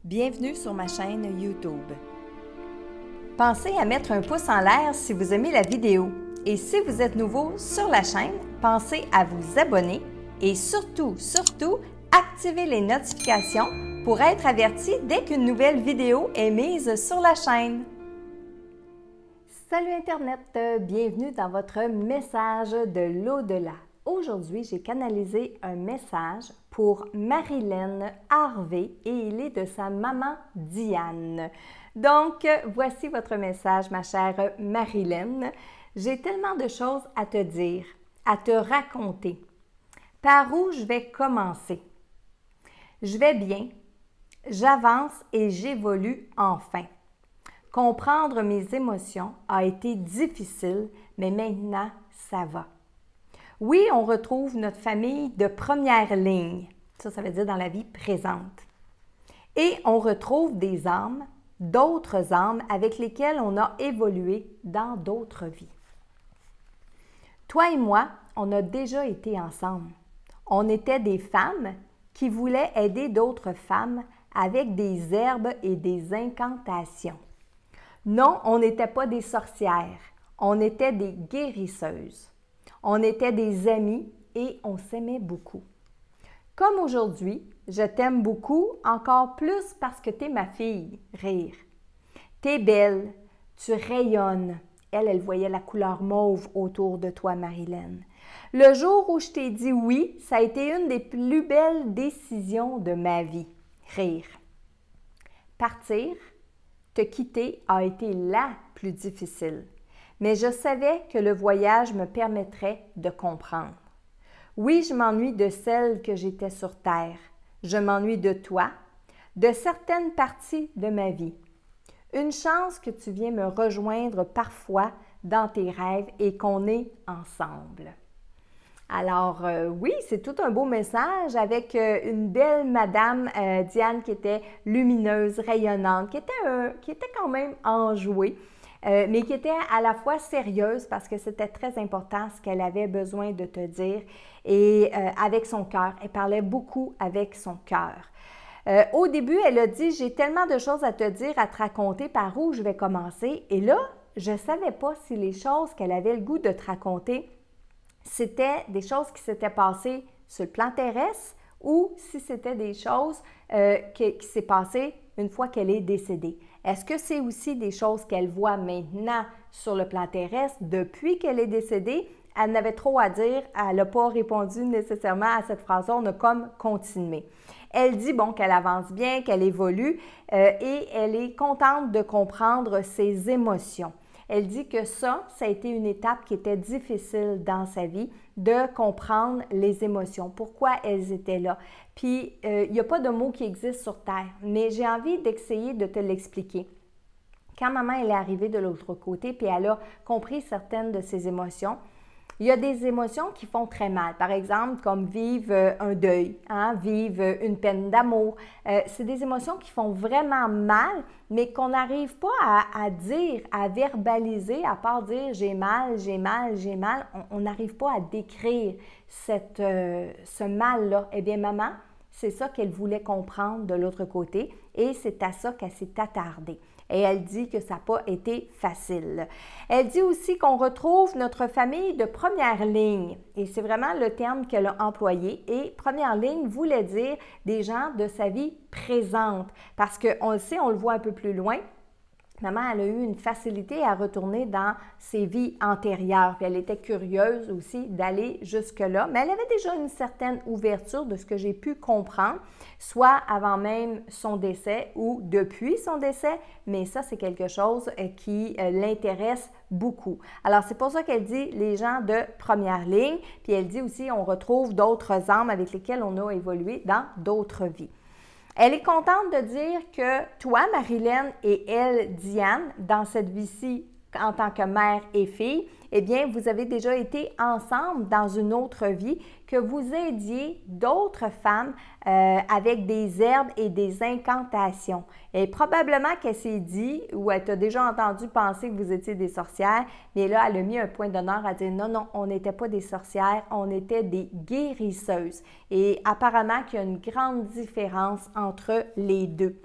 Bienvenue sur ma chaîne YouTube. Pensez à mettre un pouce en l'air si vous aimez la vidéo. Et si vous êtes nouveau sur la chaîne, pensez à vous abonner et surtout, activez les notifications pour être averti dès qu'une nouvelle vidéo est mise sur la chaîne. Salut Internet, bienvenue dans votre message de l'au-delà. Aujourd'hui, j'ai canalisé un message pour Marilyn Harvey et il est de sa maman Diane. Donc, voici votre message, ma chère Marilyn. J'ai tellement de choses à te dire, à te raconter. Par où je vais commencer? Je vais bien, j'avance et j'évolue enfin. Comprendre mes émotions a été difficile, mais maintenant, ça va. Oui, on retrouve notre famille de première ligne. Ça veut dire dans la vie présente. Et on retrouve des âmes, d'autres âmes avec lesquelles on a évolué dans d'autres vies. Toi et moi, on a déjà été ensemble. On était des femmes qui voulaient aider d'autres femmes avec des herbes et des incantations. Non, on n'était pas des sorcières, on était des guérisseuses. On était des amis et on s'aimait beaucoup. Comme aujourd'hui, je t'aime beaucoup, encore plus parce que tu es ma fille, rire. T'es belle, tu rayonnes. Elle voyait la couleur mauve autour de toi, Marilyn. Le jour où je t'ai dit oui, ça a été une des plus belles décisions de ma vie, rire. Partir, te quitter a été la plus difficile. Mais je savais que le voyage me permettrait de comprendre. Oui, je m'ennuie de celle que j'étais sur Terre. Je m'ennuie de toi, de certaines parties de ma vie. Une chance que tu viens me rejoindre parfois dans tes rêves et qu'on est ensemble. Alors oui, c'est tout un beau message avec une belle madame Diane qui était lumineuse, rayonnante, qui était quand même enjouée. Mais qui était à la fois sérieuse parce que c'était très important ce qu'elle avait besoin de te dire et avec son cœur. Elle parlait beaucoup avec son cœur. Au début, elle a dit « J'ai tellement de choses à te dire, à te raconter, par où je vais commencer? » Et là, je ne savais pas si les choses qu'elle avait le goût de te raconter, c'était des choses qui s'étaient passées sur le plan terrestre ou si c'était des choses qui s'est passées une fois qu'elle est décédée. Est-ce que c'est aussi des choses qu'elle voit maintenant sur le plan terrestre depuis qu'elle est décédée? Elle n'avait trop à dire, elle n'a pas répondu nécessairement à cette phrase-là, on a comme continué. Elle dit bon qu'elle avance bien, qu'elle évolue et elle est contente de comprendre ses émotions. Elle dit que ça a été une étape qui était difficile dans sa vie, de comprendre les émotions, pourquoi elles étaient là. Puis, il n'y a pas de mot qui existe sur Terre, mais j'ai envie d'essayer de te l'expliquer. Quand maman elle est arrivée de l'autre côté, puis elle a compris certaines de ses émotions, il y a des émotions qui font très mal. Par exemple, comme vivre un deuil, vivre une peine d'amour. C'est des émotions qui font vraiment mal, mais qu'on n'arrive pas à dire, à verbaliser, à part dire « j'ai mal, j'ai mal, j'ai mal ». On n'arrive pas à décrire ce mal-là. Eh bien, maman, c'est ça qu'elle voulait comprendre de l'autre côté et c'est à ça qu'elle s'est attardée. Et elle dit que ça n'a pas été facile. Elle dit aussi qu'on retrouve notre famille de première ligne. Et c'est vraiment le terme qu'elle a employé. Et première ligne voulait dire des gens de sa vie présente. Parce qu'on le sait, on le voit un peu plus loin. Maman, elle a eu une facilité à retourner dans ses vies antérieures. Puis elle était curieuse aussi d'aller jusque-là. Mais elle avait déjà une certaine ouverture de ce que j'ai pu comprendre, soit avant même son décès ou depuis son décès. Mais ça, c'est quelque chose qui l'intéresse beaucoup. Alors, c'est pour ça qu'elle dit les gens de première ligne. Puis elle dit aussi, on retrouve d'autres âmes avec lesquelles on a évolué dans d'autres vies. Elle est contente de dire que toi, Marilyn, et elle, Diane, dans cette vie-ci, en tant que mère et fille, eh bien, vous avez déjà été ensemble dans une autre vie, que vous aidiez d'autres femmes avec des herbes et des incantations. Et probablement qu'elle s'est dit, ou elle t'a déjà entendu penser que vous étiez des sorcières, mais là, elle a mis un point d'honneur à dire non, non, on n'était pas des sorcières, on était des guérisseuses. Et apparemment qu'il y a une grande différence entre les deux.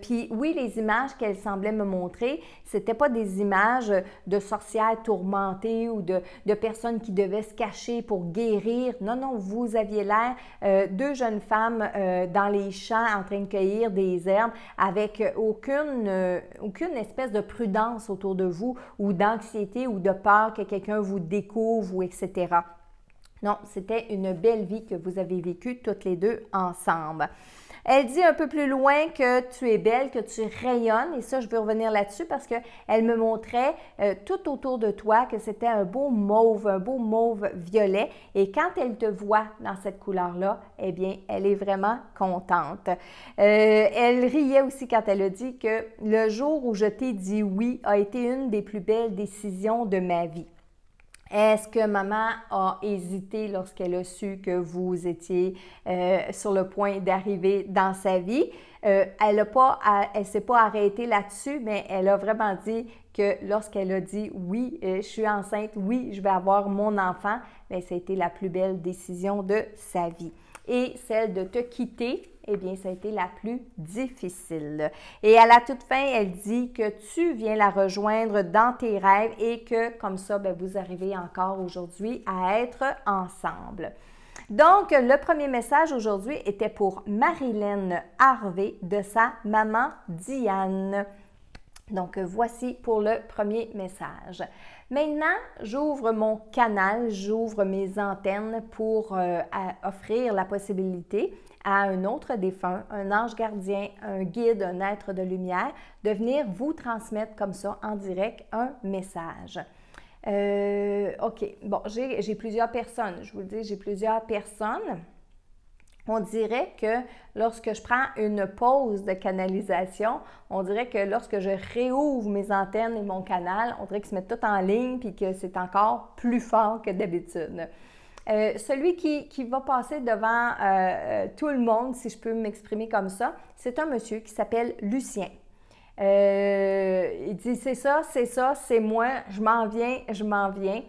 Puis oui, les images qu'elle semblait me montrer, c'était pas des images de sorcières tourmentées ou de personnes qui devaient se cacher pour guérir. Non, non, vous aviez l'air deux jeunes femmes dans les champs en train de cueillir des herbes avec aucune espèce de prudence autour de vous ou d'anxiété ou de peur que quelqu'un vous découvre ou etc. Non, c'était une belle vie que vous avez vécue toutes les deux ensemble. Elle dit un peu plus loin que tu es belle, que tu rayonnes, et ça, je veux revenir là-dessus parce qu'elle me montrait tout autour de toi que c'était un beau mauve violet, et quand elle te voit dans cette couleur-là, eh bien, elle est vraiment contente. Elle riait aussi quand elle a dit que le jour où je t'ai dit oui a été une des plus belles décisions de ma vie. Est-ce que maman a hésité lorsqu'elle a su que vous étiez sur le point d'arriver dans sa vie? Elle s'est pas arrêtée là-dessus, mais elle a vraiment dit que lorsqu'elle a dit « oui, je suis enceinte, oui, je vais avoir mon enfant », bien, ça a été la plus belle décision de sa vie. Et celle de te quitter, eh bien, ça a été la plus difficile. Et à la toute fin, elle dit que tu viens la rejoindre dans tes rêves et que, comme ça, bien, vous arrivez encore aujourd'hui à être ensemble. Donc, le premier message aujourd'hui était pour Marilyn Harvey de sa maman Diane. Donc, voici pour le premier message. Maintenant, j'ouvre mon canal, j'ouvre mes antennes pour offrir la possibilité à un autre défunt, un ange gardien, un guide, un être de lumière, de venir vous transmettre comme ça en direct un message. OK, bon, j'ai plusieurs personnes, je vous le dis, j'ai plusieurs personnes. On dirait que lorsque je prends une pause de canalisation, on dirait que lorsque je réouvre mes antennes et mon canal, on dirait qu'ils se mettent tout en ligne puis que c'est encore plus fort que d'habitude. Celui qui va passer devant tout le monde, si je peux m'exprimer comme ça, c'est un monsieur qui s'appelle Lucien. Il dit « c'est ça, c'est moi, je m'en viens ».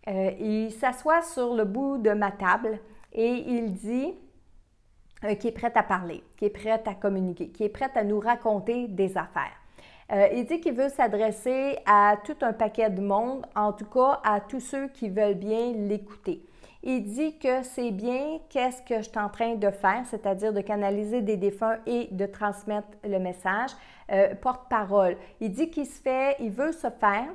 Il s'assoit sur le bout de ma table et il dit qui est prête à parler, qui est prête à communiquer, qui est prête à nous raconter des affaires. Il dit qu'il veut s'adresser à tout un paquet de monde, en tout cas à tous ceux qui veulent bien l'écouter. Il dit que c'est bien qu'est-ce que je suis en train de faire, c'est-à-dire de canaliser des défunts et de transmettre le message, porte-parole. Il dit qu'il veut se faire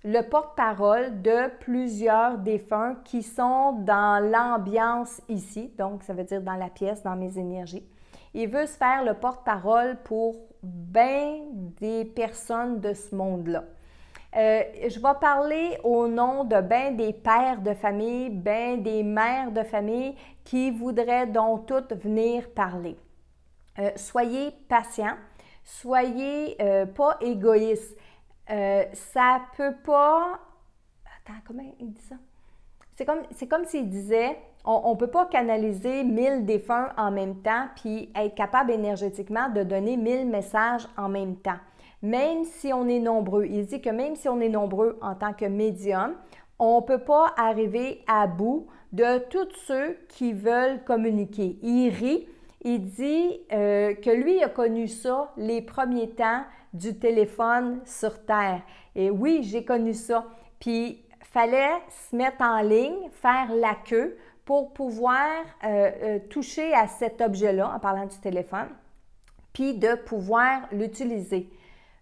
le porte-parole de plusieurs défunts qui sont dans l'ambiance ici, donc ça veut dire dans la pièce, dans mes énergies. Il veut se faire le porte-parole pour bien des personnes de ce monde-là. Je vais parler au nom de bien des pères de famille, bien des mères de famille qui voudraient donc toutes venir parler. Soyez patients, soyez pas égoïstes. Ça peut pas... Attends, comment il dit ça? C'est comme s'il disait, on ne peut pas canaliser 1000 défunts en même temps puis être capable énergétiquement de donner 1000 messages en même temps. Même si on est nombreux. Il dit que même si on est nombreux en tant que médium, on ne peut pas arriver à bout de tous ceux qui veulent communiquer. Il rit. Il dit que lui a connu ça les premiers temps du téléphone sur Terre. Et oui, j'ai connu ça. Puis, il fallait se mettre en ligne, faire la queue pour pouvoir toucher à cet objet-là, en parlant du téléphone, puis de pouvoir l'utiliser.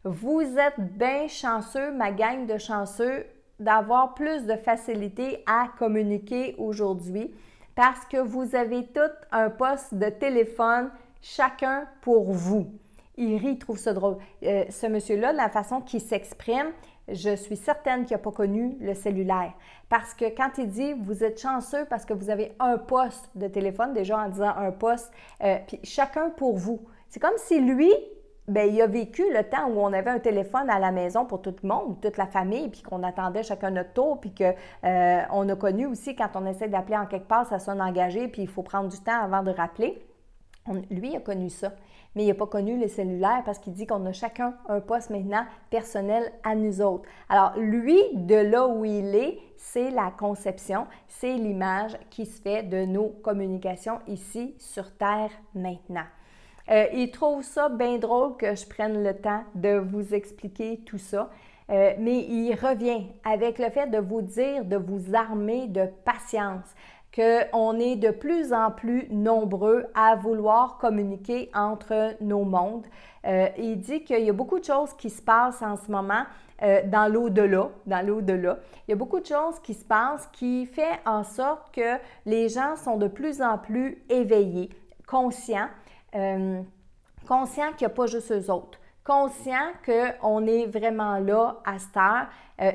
Vous êtes bien chanceux, ma gang de chanceux, d'avoir plus de facilité à communiquer aujourd'hui parce que vous avez tous un poste de téléphone, chacun pour vous. Il rit, il trouve ça drôle. Ce monsieur-là, de la façon qu'il s'exprime, je suis certaine qu'il n'a pas connu le cellulaire. Parce que quand il dit « vous êtes chanceux parce que vous avez un poste de téléphone », déjà en disant un poste, puis chacun pour vous. C'est comme si lui, bien, il a vécu le temps où on avait un téléphone à la maison pour tout le monde, toute la famille, puis qu'on attendait chacun notre tour, puis qu'on a connu aussi quand on essaie d'appeler en quelque part, ça sonne engagé, puis il faut prendre du temps avant de rappeler. Lui, il a connu ça, mais il n'a pas connu les cellulaires parce qu'il dit qu'on a chacun un poste maintenant personnel à nous autres. Alors, lui, de là où il est, c'est la conception, c'est l'image qui se fait de nos communications ici sur Terre maintenant. Il trouve ça bien drôle que je prenne le temps de vous expliquer tout ça. Mais il revient avec le fait de vous dire, de vous armer de patience, qu'on est de plus en plus nombreux à vouloir communiquer entre nos mondes. Il dit qu'il y a beaucoup de choses qui se passent en ce moment dans l'au-delà, Il y a beaucoup de choses qui se passent qui fait en sorte que les gens sont de plus en plus éveillés, conscients qu'il n'y a pas juste eux autres. Conscient qu'on est vraiment là à cette heure.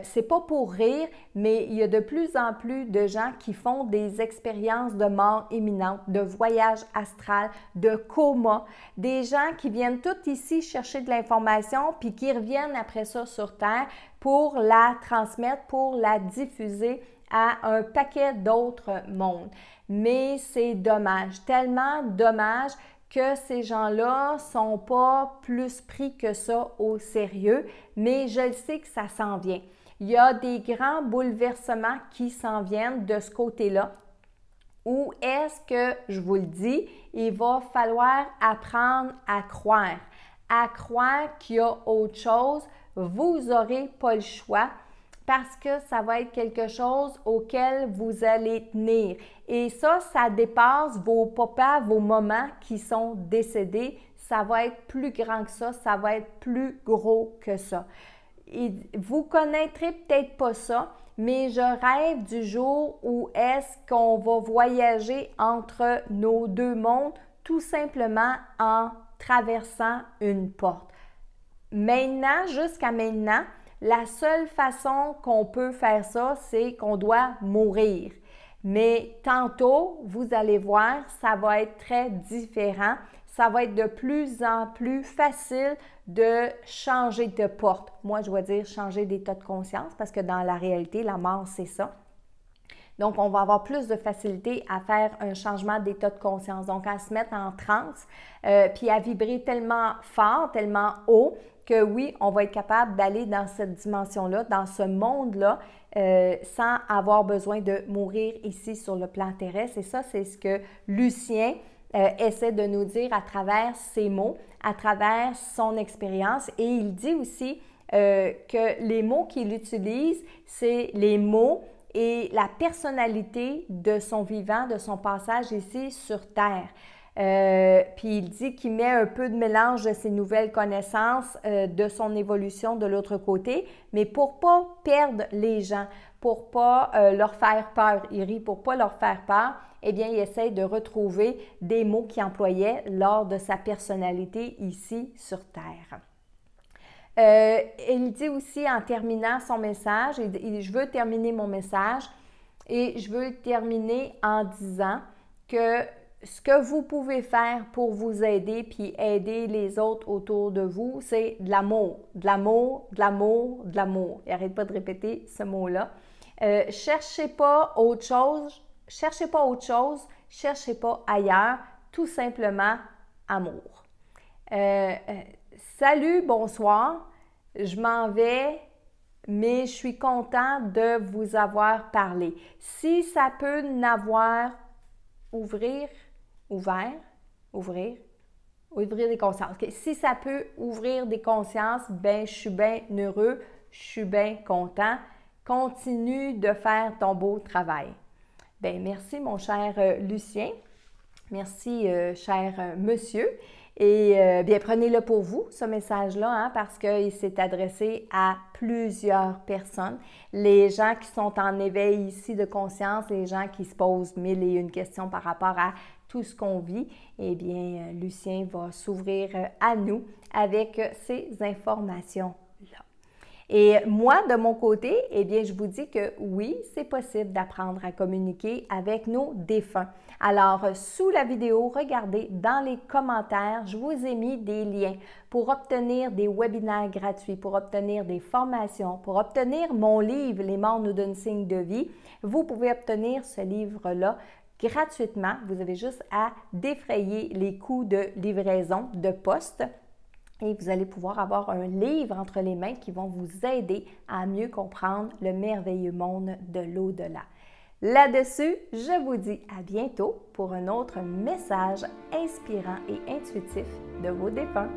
C'est pas pour rire, mais il y a de plus en plus de gens qui font des expériences de mort imminente, de voyage astral, de coma, des gens qui viennent tous ici chercher de l'information puis qui reviennent après ça sur Terre pour la transmettre, pour la diffuser à un paquet d'autres mondes. Mais c'est dommage, tellement dommage que ces gens-là ne sont pas plus pris que ça au sérieux, mais je le sais que ça s'en vient. Il y a des grands bouleversements qui s'en viennent de ce côté-là. Où est-ce que, je vous le dis, il va falloir apprendre à croire qu'il y a autre chose. Vous n'aurez pas le choix parce que ça va être quelque chose auquel vous allez tenir. Et ça dépasse vos papas, vos mamans qui sont décédés. Ça va être plus grand que ça va être plus gros que ça. Et vous connaîtrez peut-être pas ça, mais je rêve du jour où est-ce qu'on va voyager entre nos deux mondes, tout simplement en traversant une porte. Maintenant, jusqu'à maintenant, la seule façon qu'on peut faire ça, c'est qu'on doit mourir. Mais tantôt, vous allez voir, ça va être très différent. Ça va être de plus en plus facile de changer de porte. Moi, je dois dire changer d'état de conscience parce que dans la réalité, la mort, c'est ça. Donc, on va avoir plus de facilité à faire un changement d'état de conscience. Donc, à se mettre en transe, puis à vibrer tellement fort, tellement haut, que oui, on va être capable d'aller dans cette dimension-là, dans ce monde-là, sans avoir besoin de mourir ici sur le plan terrestre. Et ça, c'est ce que Lucien essaie de nous dire à travers ses mots, à travers son expérience. Et il dit aussi que les mots qu'il utilise, c'est les mots et la personnalité de son vivant, de son passage ici sur Terre. Puis il dit qu'il met un peu de mélange de ses nouvelles connaissances, de son évolution de l'autre côté, mais pour pas perdre les gens, pour pas leur faire peur, il rit pour pas leur faire peur, eh bien il essaie de retrouver des mots qu'il employait lors de sa personnalité ici sur Terre. Il dit aussi en terminant son message, je veux terminer mon message et je veux terminer en disant que ce que vous pouvez faire pour vous aider puis aider les autres autour de vous, c'est de l'amour, de l'amour, de l'amour, de l'amour. Il n'arrête pas de répéter ce mot-là. Cherchez pas autre chose, cherchez pas ailleurs, tout simplement amour. Salut, bonsoir, je m'en vais, mais je suis content de vous avoir parlé. Si ça peut n'avoir ouvrir des consciences. Okay. Si ça peut ouvrir des consciences, ben je suis bien heureux, je suis bien content. Continue de faire ton beau travail. Ben merci mon cher Lucien. Merci cher monsieur. Et bien prenez-le pour vous, ce message-là, hein, parce qu'il s'est adressé à plusieurs personnes. Les gens qui sont en éveil ici de conscience, les gens qui se posent mille et une questions par rapport à tout ce qu'on vit, eh bien, Lucien va s'ouvrir à nous avec ces informations-là. Et moi, de mon côté, eh bien, je vous dis que oui, c'est possible d'apprendre à communiquer avec nos défunts. Alors, sous la vidéo, regardez dans les commentaires, je vous ai mis des liens pour obtenir des webinaires gratuits, pour obtenir des formations, pour obtenir mon livre « Les morts nous donnent signe de vie ». Vous pouvez obtenir ce livre-là gratuitement. Vous avez juste à défrayer les coûts de livraison de poste. Et vous allez pouvoir avoir un livre entre les mains qui vont vous aider à mieux comprendre le merveilleux monde de l'au-delà. Là-dessus, je vous dis à bientôt pour un autre message inspirant et intuitif de vos défunts.